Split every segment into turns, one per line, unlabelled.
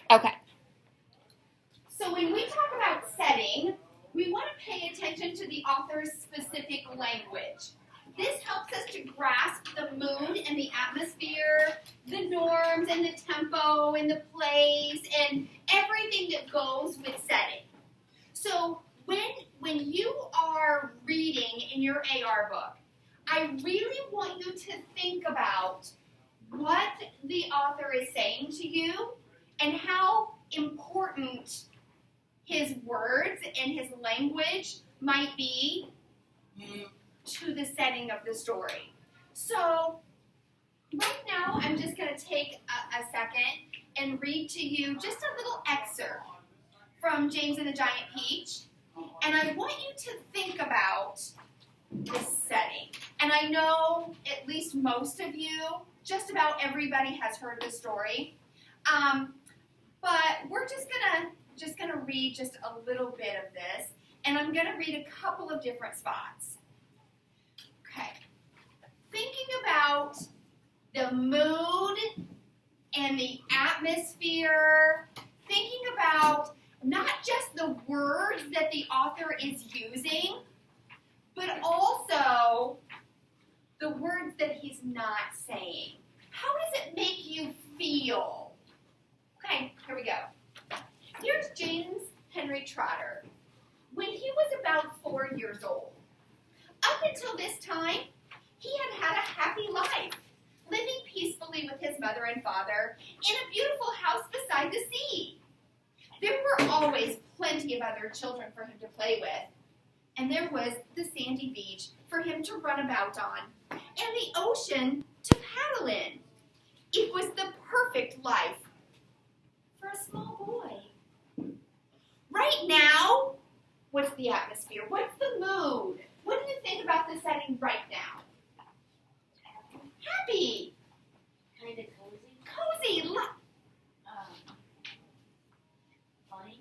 Okay. So when we talk about setting, we want to pay attention to the author's specific language. This helps us to grasp the mood and the atmosphere, the norms and the tempo and the place and everything that goes with setting. So when you are reading in your AR book, I really want you to think about what the author is saying to you and how important his words and his language might be to the setting of the story. So right now I'm just going to take a second and read to you just a little excerpt from James and the Giant Peach. And I want you to think about this setting. And I know at least most of you, just about everybody has heard the story. But we're just gonna read just a little bit of this, and I'm gonna read a couple of different spots. Okay. Thinking about the mood and the atmosphere, thinking about not just the words that the author is using, but also the words that he's not saying. How does it make you feel? Okay, here we go. Here's James Henry Trotter. When he was about 4 years old. Up until this time, he had had a happy life, living peacefully with his mother and father in a beautiful house beside the sea. There were always plenty of other children for him to play with, and there was the sandy beach for him to run about on, and the ocean to paddle in. It was the perfect life for a small boy. Right now, what's the atmosphere? What's the mood? What do you think about the setting right now? Happy.
Kind of cozy.
Cozy.
Funny.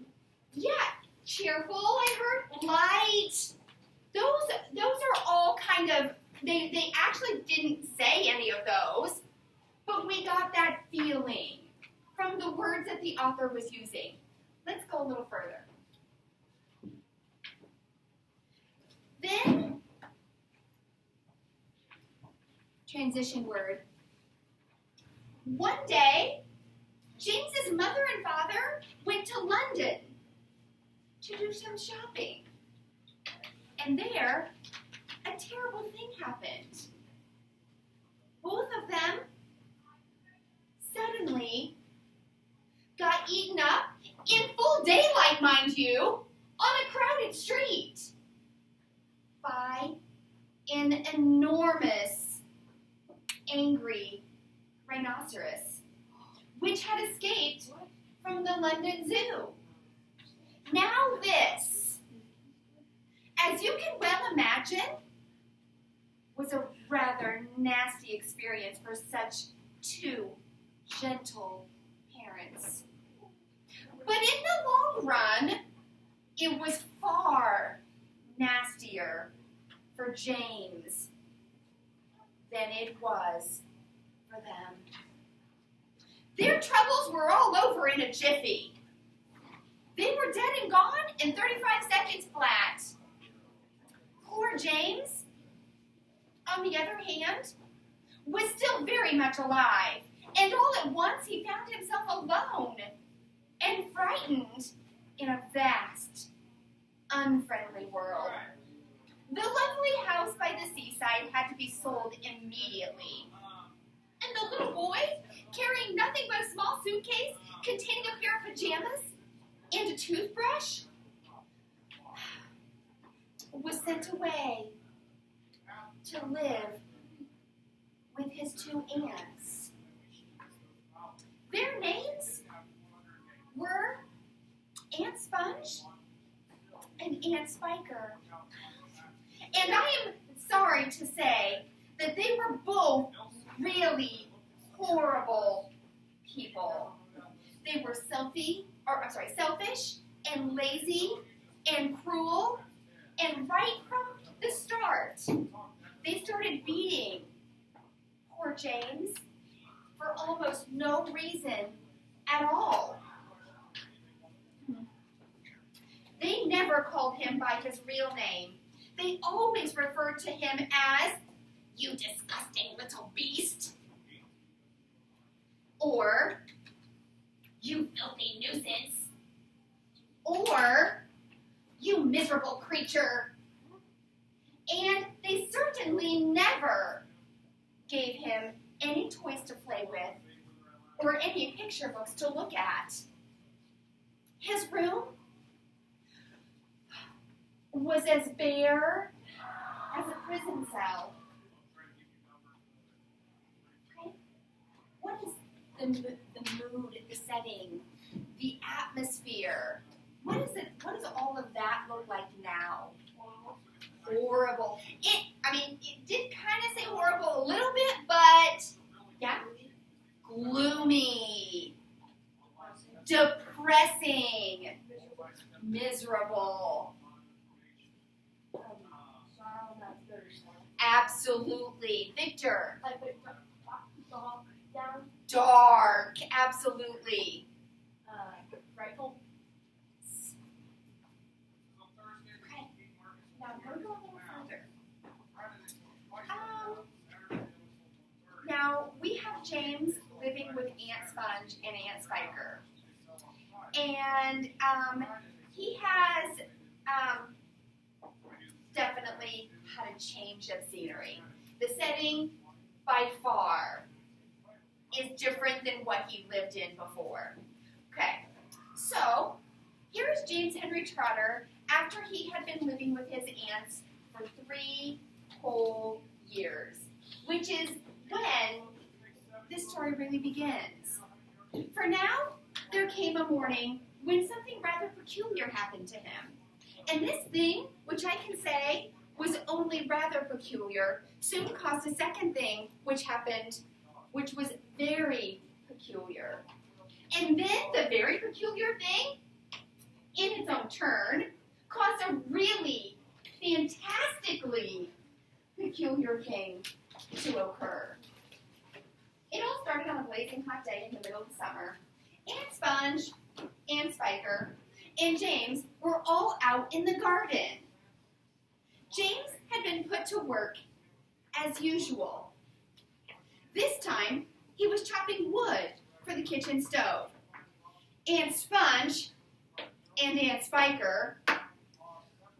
Yeah. Cheerful, I heard. Light. Those are all kind of, they actually didn't say any of those, but we got that feeling from the words that the author was using. Let's go a little further. Then, transition word. One day, James's mother and father went to London to do some shopping. And there, a terrible thing happened. Both of them suddenly got eaten up in full daylight, mind you, on a crowded street by an enormous, angry rhinoceros, which had escaped from the London Zoo. Now this, as you can well imagine, was a rather nasty experience for such two gentle parents. But in the long run, it was far nastier for James than it was for them. Their troubles were all over in a jiffy. They were dead and gone in 35 seconds flat. Poor James, on the other hand, was still very much alive, and all at once he found himself alone and frightened in a vast, unfriendly world. The lovely house by the seaside had to be sold immediately, and the little boy, carrying nothing but a small suitcase containing a pair of pajamas and a toothbrush, was sent away to live with his two aunts. Their names were Aunt Sponge and Aunt Spiker. And I am sorry to say that they were both really horrible people. They were selfish and lazy and cruel, and right from the start, they started beating poor James for almost no reason at all. never called him by his real name. They always referred to him as, "You disgusting little beast," or "You filthy nuisance," or "You miserable creature." And they certainly never gave him any toys to play with or any picture books to look at. His room was as bare as a prison cell. Okay? What is the mood, the setting, the atmosphere? What does all of that look like now? Horrible. It did kind of say horrible a little bit, but yeah, gloomy, depressing, miserable. Absolutely. Victor. Dark. Absolutely.
Rifle.
Okay. Now I'm going to go a little further. Now we have James living with Aunt Sponge and Aunt Spiker. And he has definitely had a change of scenery. The setting, by far, is different than what he lived in before. Okay, so here's James Henry Trotter after he had been living with his aunts for 3 whole years, which is when this story really begins. For now, there came a morning when something rather peculiar happened to him. And this thing, which I can say was only rather peculiar, soon caused a second thing which happened, which was very peculiar. And then the very peculiar thing, in its own turn, caused a really fantastically peculiar thing to occur. It all started on a blazing hot day in the middle of the summer. Aunt Sponge, Aunt Spiker, and James were all out in the garden. James had been put to work as usual. This time, he was chopping wood for the kitchen stove. Aunt Sponge and Aunt Spiker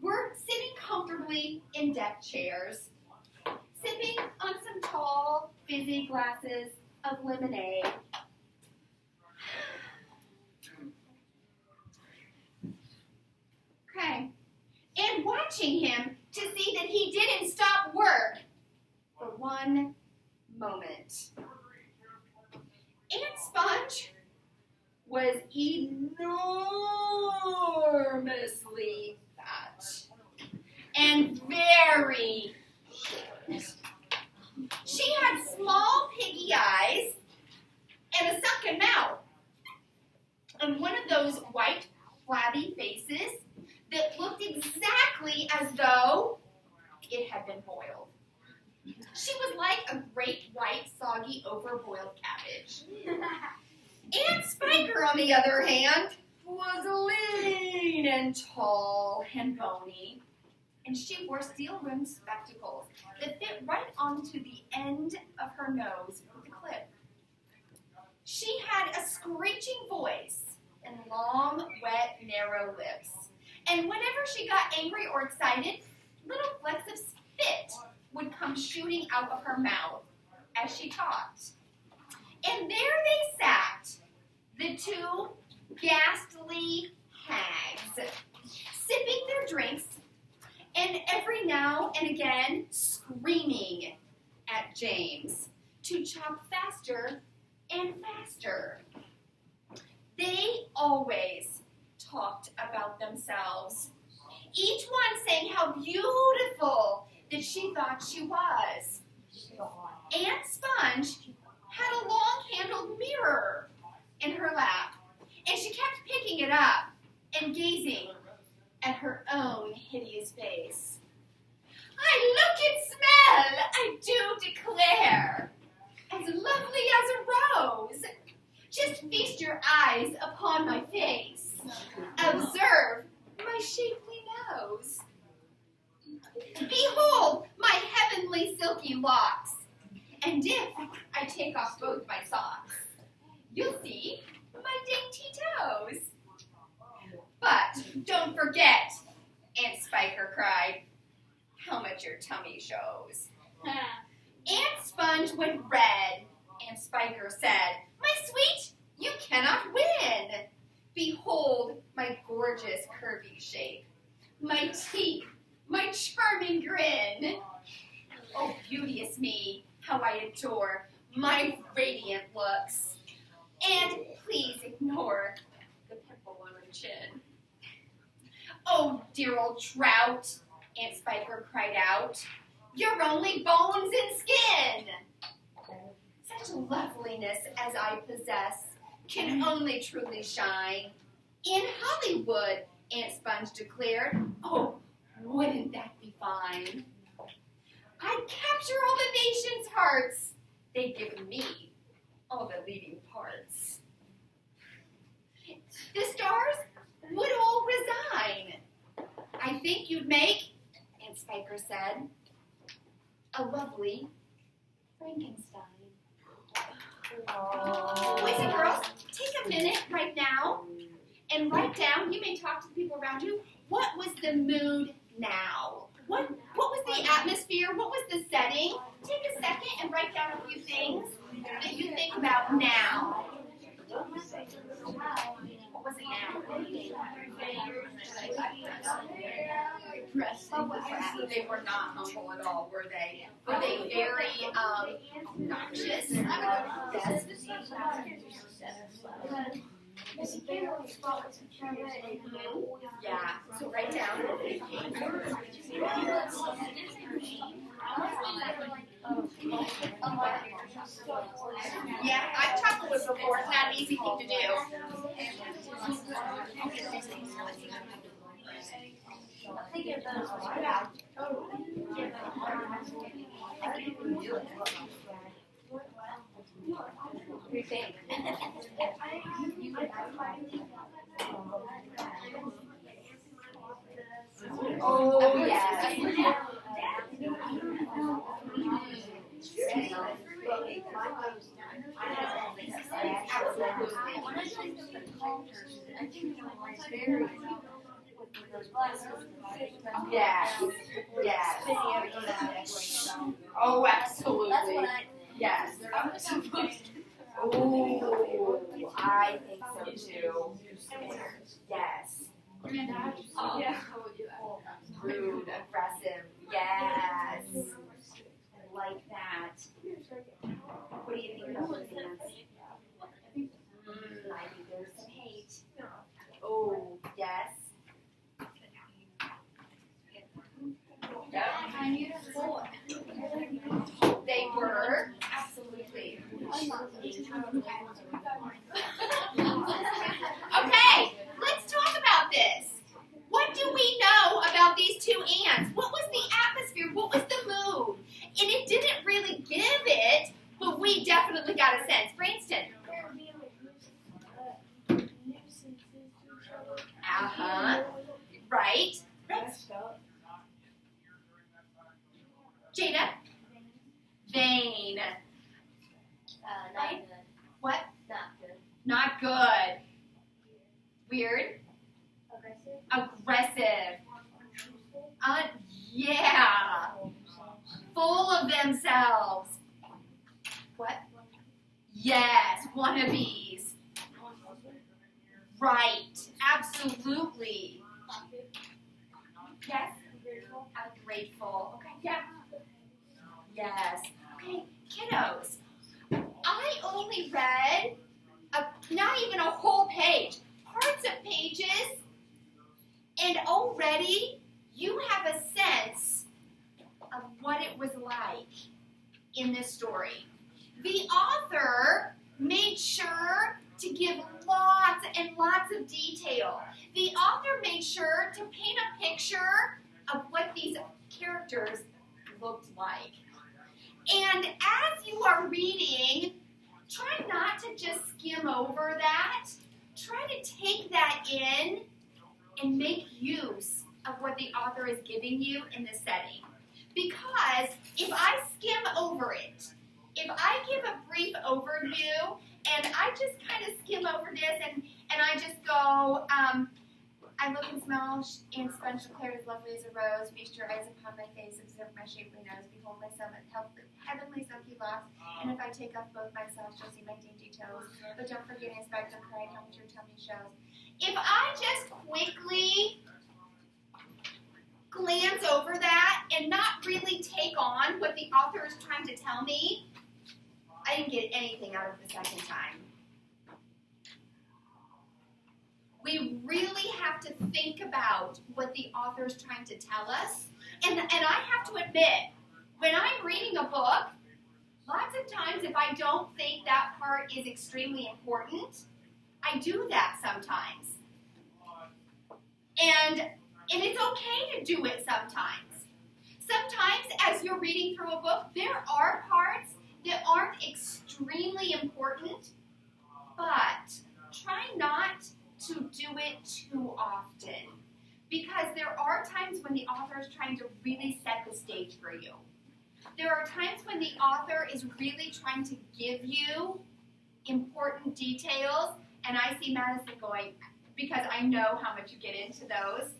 were sitting comfortably in deck chairs, sipping on some tall, fizzy glasses of lemonade. Okay. And watching him to see that he didn't stop work for one moment. Aunt Sponge was enormously fat and very She had small piggy eyes and a sunken mouth and one of those white flabby faces that looked exactly as though it had been boiled. She was like a great white soggy overboiled cabbage. Aunt Spiker, on the other hand, was lean and tall and bony, and she wore steel-rimmed spectacles that fit right onto the end of her nose with a clip. She had a screeching voice and long, wet, narrow lips, and whenever she got angry or excited, little flecks of spit would come shooting out of her mouth as she talked. And there they sat, the two ghastly hags, sipping their drinks, and every now and again screaming at James to chop faster and faster. They always talked about themselves, each one saying how beautiful that she thought she was. Aunt Sponge had a long-handled mirror in her lap, and she kept picking it up and gazing at her own hideous face. "I look and smell, I do declare, as lovely as a rose. Just feast your eyes upon my face. Observe my shapely Titoes. Behold my heavenly silky locks, and if I take off both my socks, you'll see my dainty toes. But don't forget, Aunt Spiker cried, how much your tummy shows. Aunt Sponge went red, and Spiker said, my sweet, you cannot win. Behold my gorgeous curvy shape, my teeth, my charming grin. Oh, beauteous me, how I adore my radiant looks. And please ignore the pimple on my chin. Oh, dear old trout, Aunt Spiker cried out, you're only bones and skin. Such loveliness as I possess can only truly shine in Hollywood, Aunt Sponge declared. Oh, wouldn't that be fine? I'd capture all the nation's hearts. They'd give me all the leading parts. The stars would all resign. I think you'd make, Aunt Spiker said, a lovely Frankenstein. Boys and girls, take a minute right now and write down, you may talk to the people around you, what was the mood now? What was the atmosphere? What was the setting? Take a second and write down a few things that you think about now. What was it now? They were not humble at all, were they? Were they very obnoxious? Yes. Yeah, so write down. Yeah, I've tackled this before. It's not an easy thing to do. What do you think? Oh, yes. Yes. Yes. Oh, absolutely. Yes. Oh, I think so too. Yes. Rude, aggressive. Yes. Like that. What do you think about this? I think there's some hate. Oh, yes. They were, absolutely. Okay, let's talk about this. What do we know about these two ants? What was the atmosphere? What was the mood? And it didn't really give it, but we definitely got a sense. Branston. Right. Jada? Vain.
Not good.
What?
Not good.
Not good. Weird. Aggressive. Yeah. Full of themselves. What? Yes. Wannabes. Right. Absolutely. Yes. Ungrateful. Okay. Yeah. Yes. Okay, kiddos. I only read not even a whole page, parts of pages, and already you have a sense of what it was like in this story. The author made sure to give lots and lots of detail. The author made sure to paint a picture of what these characters looked like. And as you are reading, try not to just skim over that. Try to take that in and make use of what the author is giving you in the setting. Because if I skim over it, if I give a brief overview and I just kind of skim over this and I just go, I look and smell and sponge declared as lovely as a rose. Feast your eyes upon my face, observe my shapely nose. Behold my summit, heavenly silky locks. And if I take off both myself, shall see my dainty toes. But don't forget, inspect the pride, how much your tummy shows. If I just quickly glance over that and not really take on what the author is trying to tell me, I didn't get anything out of the second time. We really have to think about what the author is trying to tell us. And I have to admit, when I'm reading a book, lots of times if I don't think that part is extremely important, I do that sometimes. And it's okay to do it sometimes. Sometimes as you're reading through a book, there are parts that aren't extremely important, but try not to do it too often, because there are times when the author is trying to really set the stage for you. There are times when the author is really trying to give you important details, and I see Madison going, because I know how much you get into those.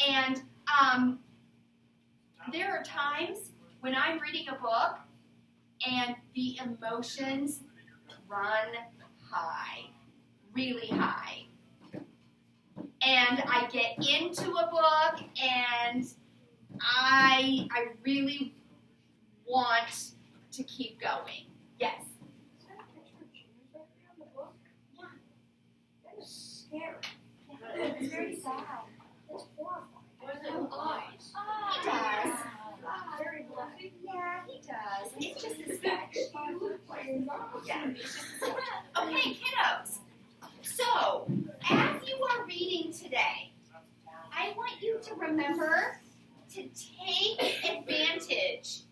And there are times when I'm reading a book and the emotions run high, really high. And I get into a book and I really want to keep going. Yes?
Is there a picture of Junior's birthday on the book?
Yeah.
That is scary.
It's very sad.
That's horrifying.
What is it? Eyes.
He does.
Very bloody.
Yeah, he does. It's just a sketch. Yeah, it's just a sketch. Okay, kiddos. So, as you are reading today, I want you to remember to take advantage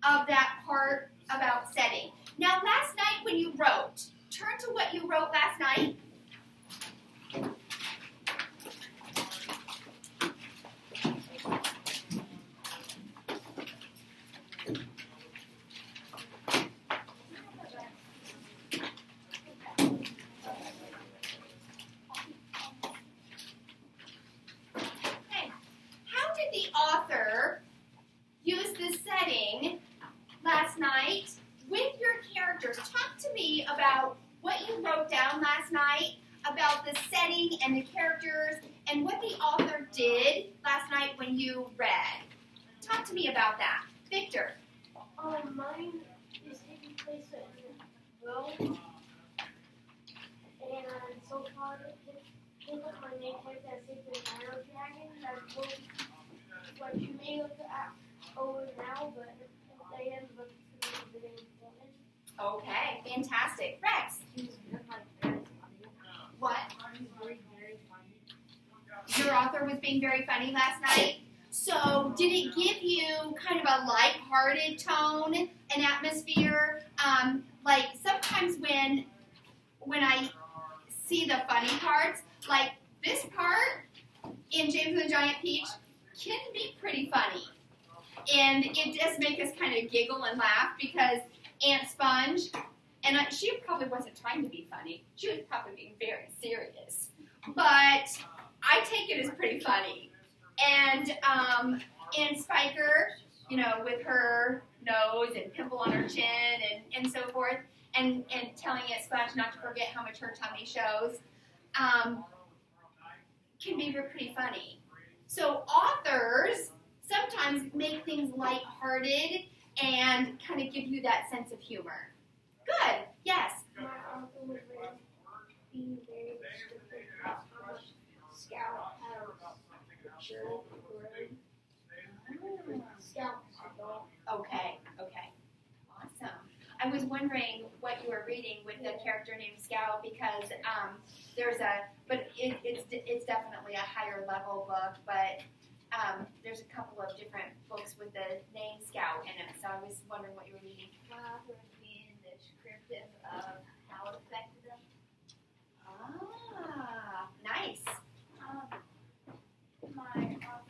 of that part about setting. Now, last night when you wrote, turn to what you wrote last night. Use this setting last night with your characters. Talk to me about what you wrote down last night, about the setting and the characters, and what the author did last night when you read. Talk to me about that. Victor.
Mine is taking place in Will. And so far, he was my name tag that says the Nano Dragon. That's what you may look at over now, but at the end of the very important.
Okay, fantastic. Rex.
He was very funny.
What?
He was very funny.
Your author was being very funny last night. So, did it give you kind of a lighthearted tone and atmosphere? Like sometimes when I see the funny parts, like this part in James and the Giant Peach can be pretty funny. And it does make us kind of giggle and laugh because Aunt Sponge, and she probably wasn't trying to be funny. She was probably being very serious. But I take it as pretty funny. And Spiker, you know, with her nose and pimple on her chin and so forth, and telling Aunt Sponge not to forget how much her tummy shows, can be pretty funny. So authors sometimes make things lighthearted and kind of give you that sense of humor. Good. Yes.
My author was being very descriptive about how much Scout has matured and grown. Scout's a dog.
Okay. Awesome. I was wondering what you were reading with the character named Scout because it's definitely a higher level book, but there's a couple of different books with the name Scout in it, so I was wondering what you were reading.
My author was being descriptive of how it affected them.
Ah, nice.
My author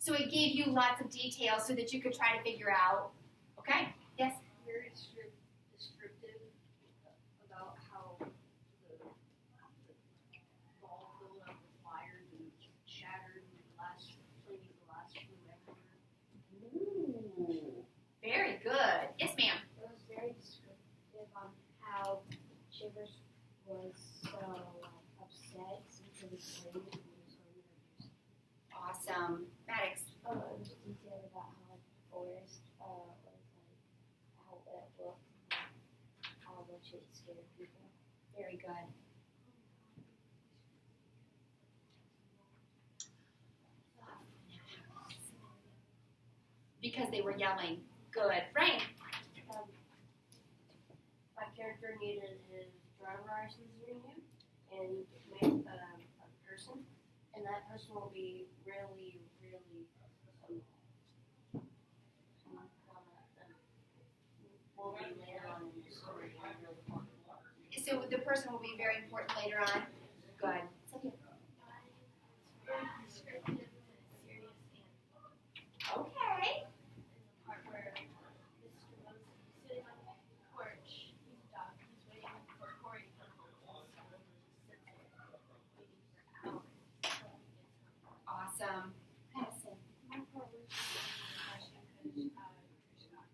So it gave you lots of details so that you could try to figure out. Okay? Yes?
Very descriptive about how the ball filled up with wires and shattered and playing the last room ever.
Ooh. Very good. Yes, ma'am.
It was very descriptive on how Shivers was so upset since it was late and he was so nervous.
Awesome. Maddox.
It was detailed about how the forest was like how it looked and how much it scared people.
Very good. Because they were yelling. Good. Frank.
My character needed his driver license renewed and met a person, and that person will be really will be later on in the story.
So the person will be very important later on. Good. Okay.
Part where Mr. Moses is sitting on the porch, he's a dog, he's waiting for Corey to come home. So he just sits there waiting for hours until he gets home.
Awesome. Madison.
My part was just a question because Trish got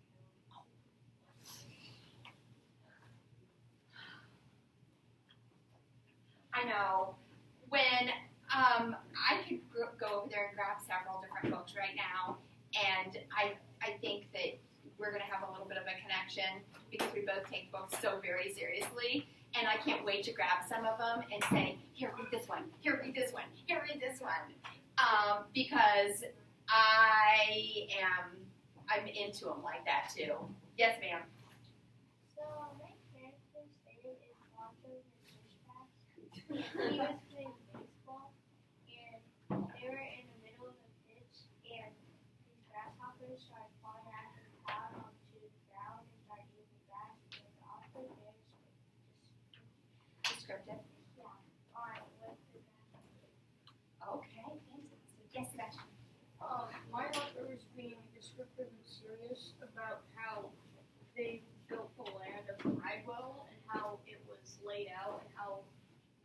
killed.
I know. When I could go over there and grab several different books right now, and I think that we're going to have a little bit of a connection because we both take books so very seriously, and I can't wait to grab some of them and say, here, read this one, here, read this one, here, read this one, because I'm into them like that too. Yes, ma'am.
So my character's name is Walter Fishback. He was playing baseball, and they were in the middle of the pitch, and these grasshoppers started falling out of the cloud onto the ground and started eating the grass, and the author there
Descriptive.
on what the grasshoppers.
Okay, fantastic. Yes, Sebastian.
My author was being descriptive and serious about how they built the land of Bridewell and how it was laid out and how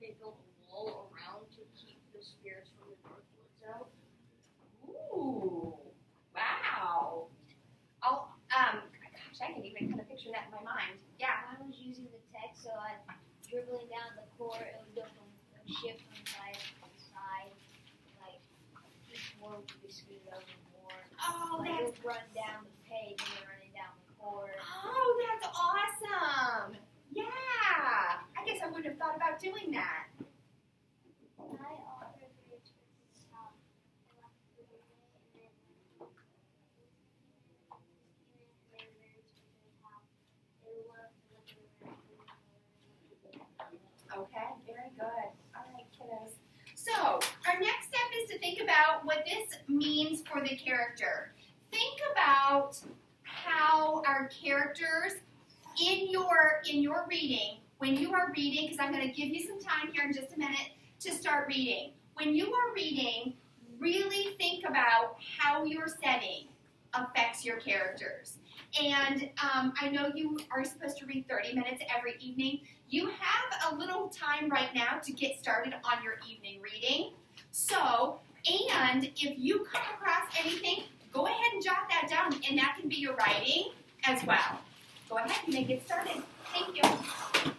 they built a wall around to keep the spirits from the North Woods out.
Ooh, wow. Gosh, I can even kind of picture that in my mind. Yeah.
I was using the text, so I'm dribbling down the core, it would go from shift from side to side, like each one would be screwed over more.
Oh,
Like
that's
it would run down the page and then running down the core.
awesome. Yeah. I guess I wouldn't have thought about doing that.
My author very descriptive how I left the movie and then very descriptive how they loved looking around.
Okay, very good. All right, kiddos. So, our next step is to think about what this means for the character. Think about how our characters in your reading, when you are reading, because I'm going to give you some time here in just a minute to start reading. When you are reading, really think about how your setting affects your characters. And I know you are supposed to read 30 minutes every evening. You have a little time right now to get started on your evening reading. So, and if you come across anything, go ahead and jot that down, and that can be your writing as well. Go ahead, you may get started. Thank you.